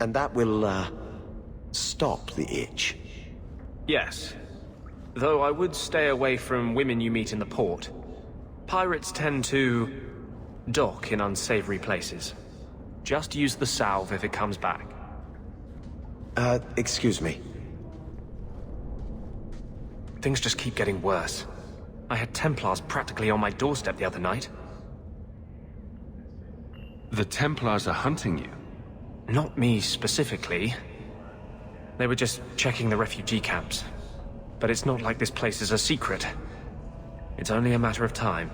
And that will, stop the itch. Yes. Though I would stay away from women you meet in the port. Pirates tend to dock in unsavory places. Just use the salve if it comes back. Excuse me. Things just keep getting worse. I had Templars practically on my doorstep the other night. The Templars are hunting you? Not me specifically. They were just checking the refugee camps. But it's not like this place is a secret. It's only a matter of time.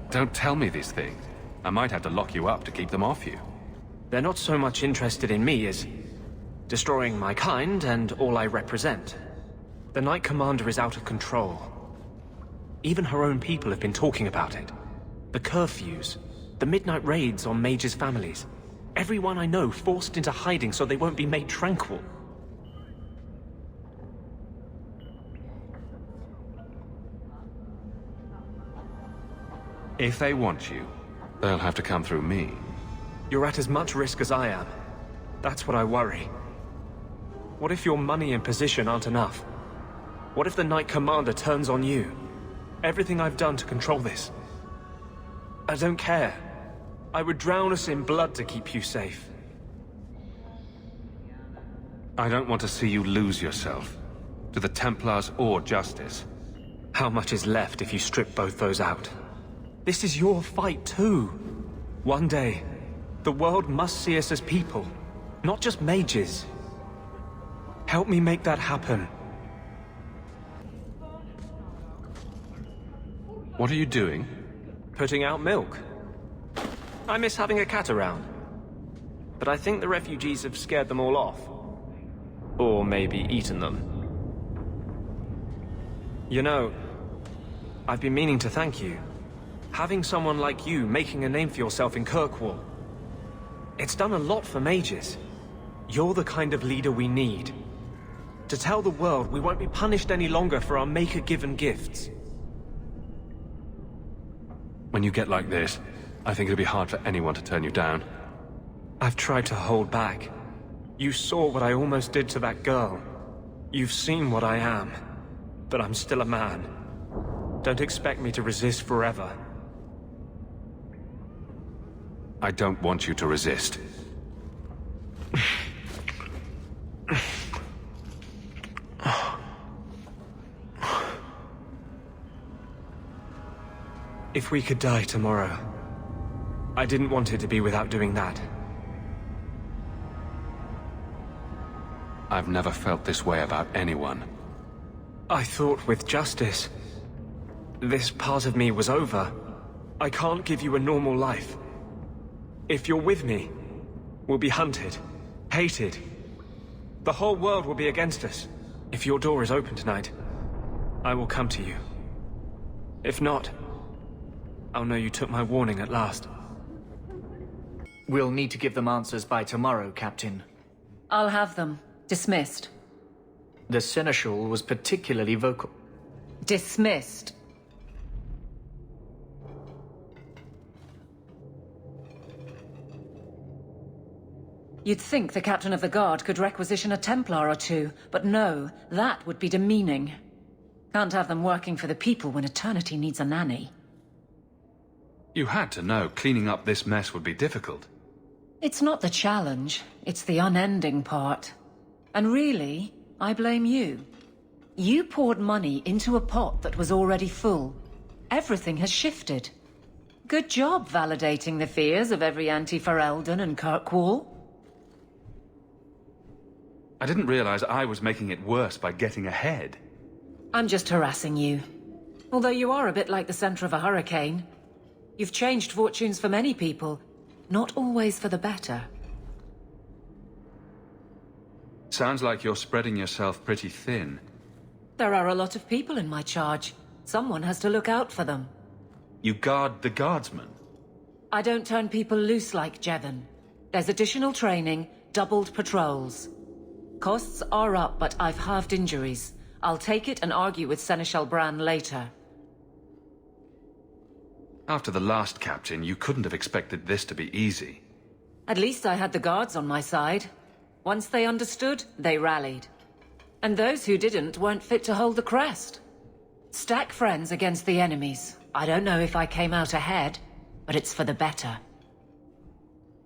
Don't tell me these things. I might have to lock you up to keep them off you. They're not so much interested in me as destroying my kind and all I represent. The Knight Commander is out of control. Even her own people have been talking about it. The curfews, the midnight raids on mages' families. Everyone I know forced into hiding so they won't be made tranquil. If they want you, they'll have to come through me. You're at as much risk as I am. That's what I worry. What if your money and position aren't enough? What if the Knight Commander turns on you? Everything I've done to control this. I don't care. I would drown us in blood to keep you safe. I don't want to see you lose yourself. To the Templars or Justice. How much is left if you strip both those out? This is your fight too. One day, the world must see us as people, not just mages. Help me make that happen. What are you doing? Putting out milk. I miss having a cat around. But I think the refugees have scared them all off. Or maybe eaten them. You know, I've been meaning to thank you. Having someone like you making a name for yourself in Kirkwall. It's done a lot for mages. You're the kind of leader we need. To tell the world we won't be punished any longer for our Maker-given gifts. When you get like this, I think it'll be hard for anyone to turn you down. I've tried to hold back. You saw what I almost did to that girl. You've seen what I am. But I'm still a man. Don't expect me to resist forever. I don't want you to resist. If we could die tomorrow, I didn't want it to be without doing that. I've never felt this way about anyone. I thought with Justice, this part of me was over. I can't give you a normal life. If you're with me, we'll be hunted, hated. The whole world will be against us. If your door is open tonight, I will come to you. If not, I'll know you took my warning at last. We'll need to give them answers by tomorrow, Captain. I'll have them. Dismissed. The Seneschal was particularly vocal. Dismissed. You'd think the Captain of the Guard could requisition a Templar or two, but no, that would be demeaning. Can't have them working for the people when Eternity needs a nanny. You had to know cleaning up this mess would be difficult. It's not the challenge, it's the unending part. And really, I blame you. You poured money into a pot that was already full. Everything has shifted. Good job validating the fears of every anti-Ferelden and Kirkwall. I didn't realize I was making it worse by getting ahead. I'm just harassing you. Although you are a bit like the center of a hurricane. You've changed fortunes for many people, not always for the better. Sounds like you're spreading yourself pretty thin. There are a lot of people in my charge. Someone has to look out for them. You guard the guardsmen? I don't turn people loose like Jevon. There's additional training, doubled patrols. Costs are up, but I've halved injuries. I'll take it and argue with Seneschal Bran later. After the last captain, you couldn't have expected this to be easy. At least I had the guards on my side. Once they understood, they rallied. And those who didn't weren't fit to hold the crest. Stack friends against the enemies. I don't know if I came out ahead, but it's for the better.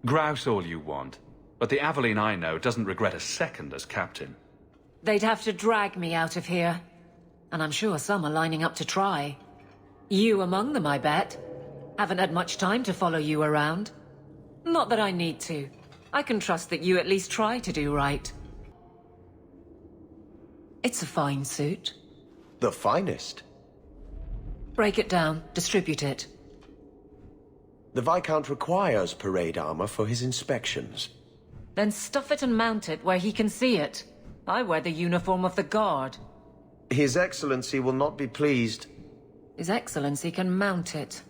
Grouse all you want, but the Aveline I know doesn't regret a second as captain. They'd have to drag me out of here. And I'm sure some are lining up to try. You among them, I bet. Haven't had much time to follow you around. Not that I need to. I can trust that you at least try to do right. It's a fine suit. The finest. Break it down, distribute it. The Viscount requires parade armor for his inspections. Then stuff it and mount it where he can see it. I wear the uniform of the Guard. His Excellency will not be pleased. His Excellency can mount it.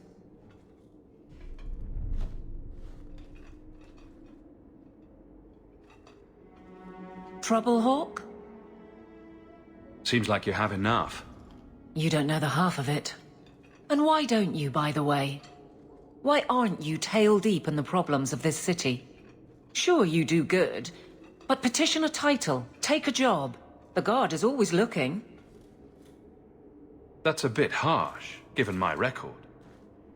Trouble, Hawk? Seems like you have enough. You don't know the half of it. And why don't you, by the way? Why aren't you tail deep in the problems of this city? Sure, you do good, but petition a title, take a job. The Guard is always looking. That's a bit harsh, given my record.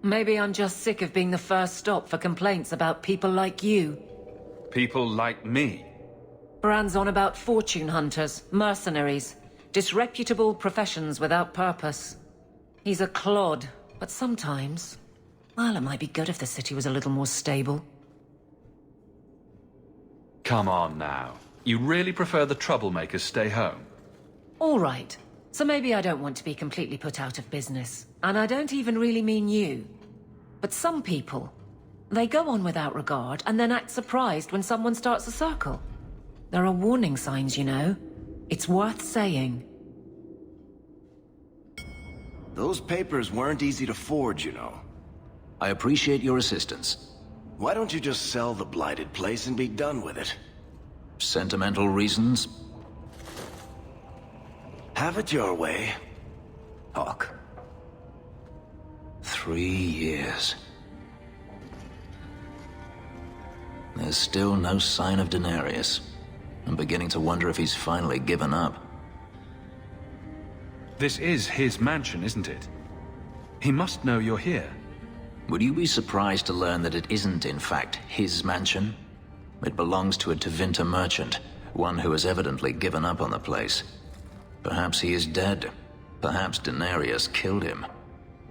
Maybe I'm just sick of being the first stop for complaints about people like you. People like me. Brand's on about fortune hunters, mercenaries, disreputable professions without purpose. He's a clod, but sometimes... well, it might be good if the city was a little more stable. Come on now. You really prefer the troublemakers stay home? All right. So maybe I don't want to be completely put out of business. And I don't even really mean you. But some people, they go on without regard and then act surprised when someone starts a circle. There are warning signs, you know. It's worth saying. Those papers weren't easy to forge, you know. I appreciate your assistance. Why don't you just sell the blighted place and be done with it? Sentimental reasons? Have it your way. Hawk. 3 years. There's still no sign of Denarius. I'm beginning to wonder if he's finally given up. This is his mansion, isn't it? He must know you're here. Would you be surprised to learn that it isn't, in fact, his mansion? It belongs to a Tevinter merchant, one who has evidently given up on the place. Perhaps he is dead. Perhaps Denarius killed him.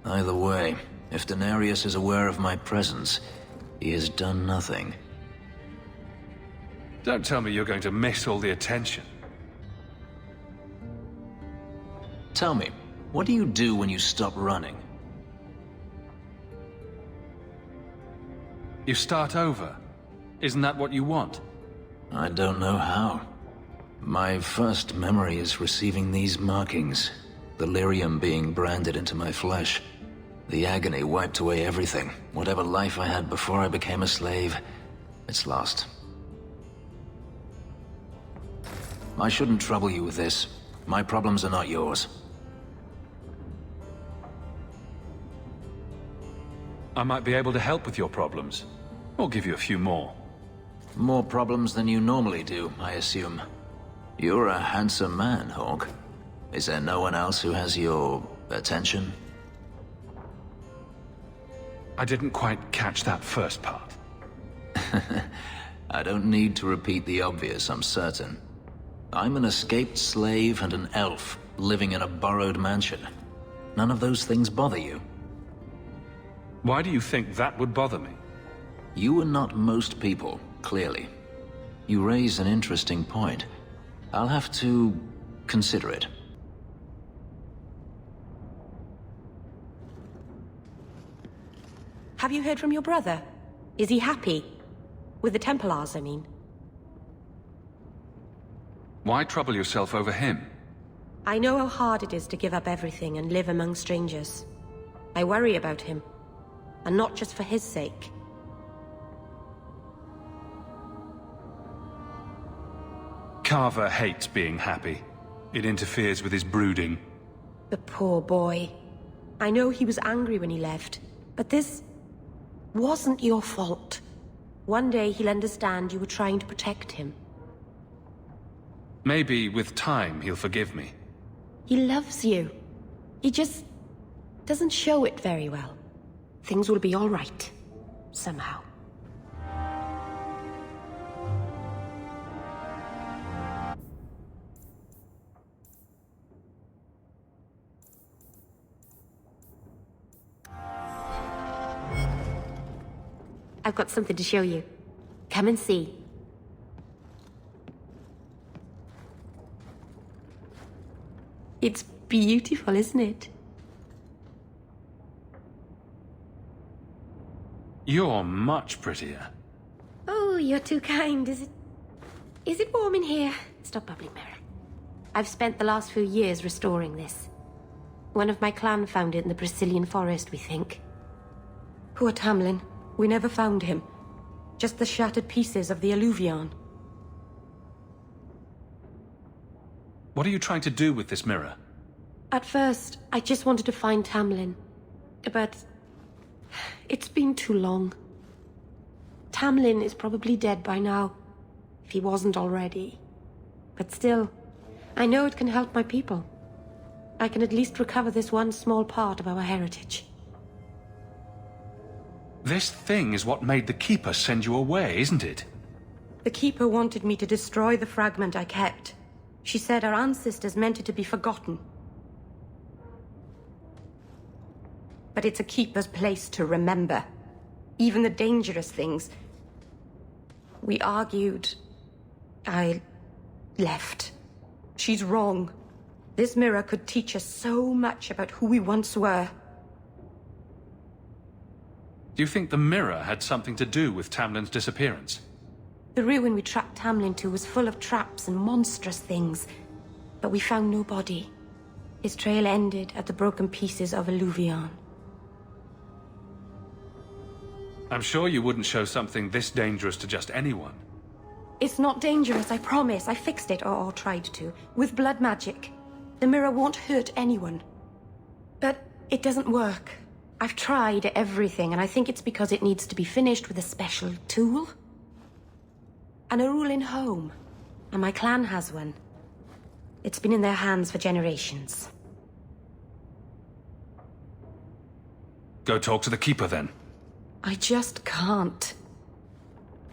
Either way, if Denarius is aware of my presence, he has done nothing. Don't tell me you're going to miss all the attention. Tell me, what do you do when you stop running? You start over. Isn't that what you want? I don't know how. My first memory is receiving these markings. The lyrium being branded into my flesh. The agony wiped away everything. Whatever life I had before I became a slave, it's lost. I shouldn't trouble you with this. My problems are not yours. I might be able to help with your problems. Or give you a few more. More problems than you normally do, I assume. You're a handsome man, Hawk. Is there no one else who has your attention? I didn't quite catch that first part. I don't need to repeat the obvious, I'm certain. I'm an escaped slave and an elf, living in a borrowed mansion. None of those things bother you. Why do you think that would bother me? You are not most people, clearly. You raise an interesting point. I'll have to consider it. Have you heard from your brother? Is he happy? With the Templars, I mean. Why trouble yourself over him? I know how hard it is to give up everything and live among strangers. I worry about him. And not just for his sake. Carver hates being happy. It interferes with his brooding. The poor boy. I know he was angry when he left, but this wasn't your fault. One day he'll understand you were trying to protect him. Maybe with time he'll forgive me. He loves you. He just doesn't show it very well. Things will be all right. Somehow. I've got something to show you. Come and see. It's beautiful, isn't it? You're much prettier. Oh, you're too kind. Is it warm in here? Stop bubbling, Mira. I've spent the last few years restoring this. One of my clan found it in the Brazilian forest, we think. Poor Tamlin. We never found him. Just the shattered pieces of the Alluvion. What are you trying to do with this mirror? At first, I just wanted to find Tamlin. But it's been too long. Tamlin is probably dead by now, if he wasn't already. But still, I know it can help my people. I can at least recover this one small part of our heritage. This thing is what made the Keeper send you away, isn't it? The Keeper wanted me to destroy the fragment I kept. She said our ancestors meant it to be forgotten. But it's a Keeper's place to remember. Even the dangerous things. We argued. I left. She's wrong. This mirror could teach us so much about who we once were. Do you think the mirror had something to do with Tamlin's disappearance? The ruin we tracked Tamlin to was full of traps and monstrous things. But we found no body. His trail ended at the broken pieces of Alluvion. I'm sure you wouldn't show something this dangerous to just anyone. It's not dangerous, I promise. I fixed it, or tried to, with blood magic. The mirror won't hurt anyone. But it doesn't work. I've tried everything, and I think it's because it needs to be finished with a special tool. An Arulin home. And my clan has one. It's been in their hands for generations. Go talk to the Keeper, then. I just can't.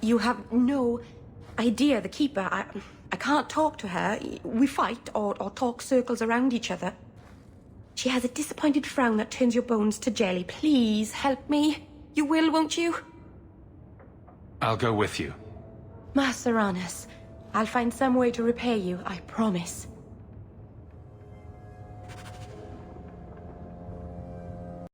You have no idea, the Keeper. I can't talk to her. We fight or talk circles around each other. She has a disappointed frown that turns your bones to jelly. Please, help me. You will, won't you? I'll go with you. Master Arnus, I'll find some way to repay you, I promise.